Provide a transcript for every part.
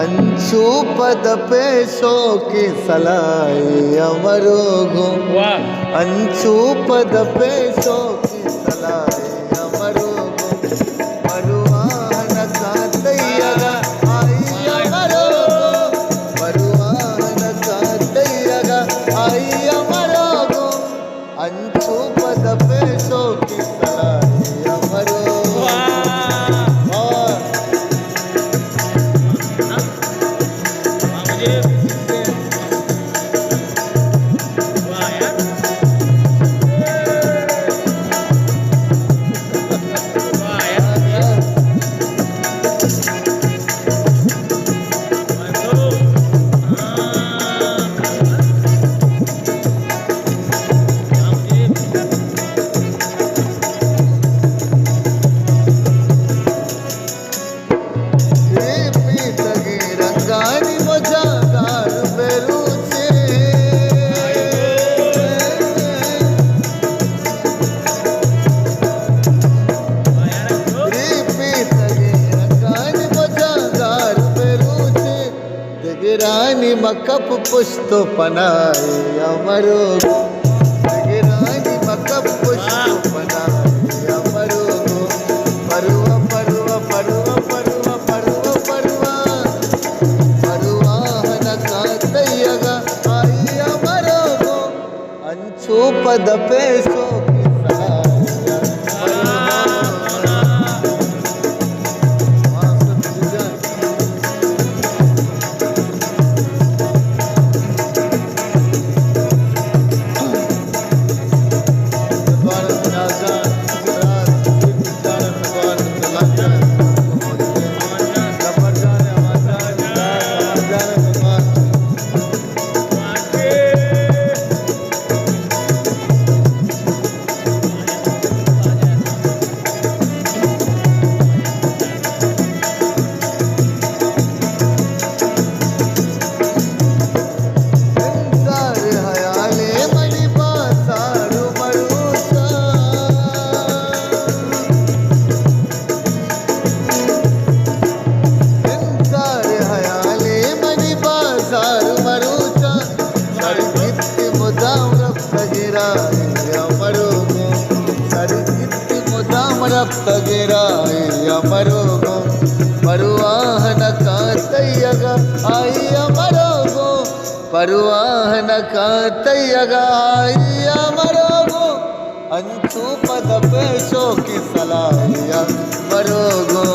ಅಂಚು ಪದ ಪೇಶೋಕಿ ಸಲಾಯಿ ಅಮರೋಗೋ ಅಂಚು ಪದ ಪೇಶೋಕಿ ಸಲಾಯಿ ಅಮರೋಗೋ ಮರುವಾಹನ ಕಾತಯ್ಯಗ ಆಯಿ ಅಮರೋಗೋ ಮರುವಾಹನ ಕಾತಯ್ಯಗ ಆಯಿ ಅಮರೋಗೋ ಅಂಚು ಪದ ಪೇಶೋಕಿ ಸಲಾಯಿ ಅಮರೋಗೋ रानी मकप पुष्ट पनाए अमरोगो रानी मकप पुष्ट पनाए अमरोगो परुवा परुवा परुवा परुवा परुवा परुवा परुवाहन कातय्यग आई अमरोगो अंचु पद पेशो अमरोगो परुवाहन कातय्यग आई अमरोगो परुवाहन कातय्यग आई अमरोगो अंचु पद पेशोकि सलाहि अमरोगो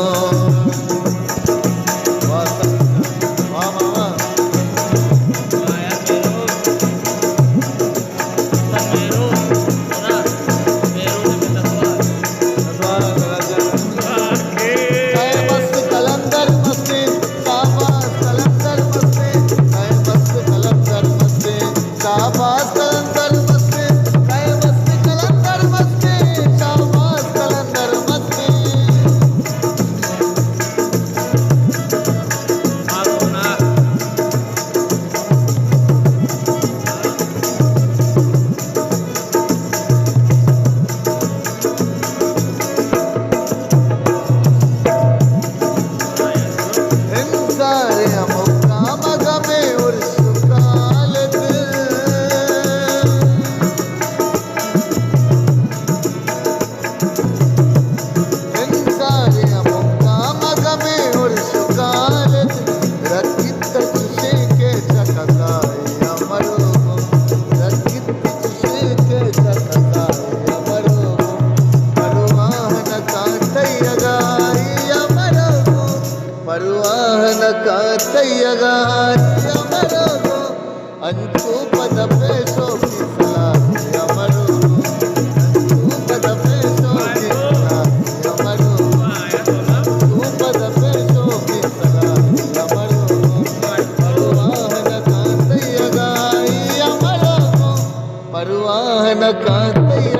कातय्यग अमरोगो अंचु पद पेशोकि सलाहि अमरोगो अंचु पद पेशोकि सलाहि अमरोगो अंचु पद पेशोकि सलाहि अमरोगो परुवाहन कातय्यग अमरोगो परुवाहन कातय्यग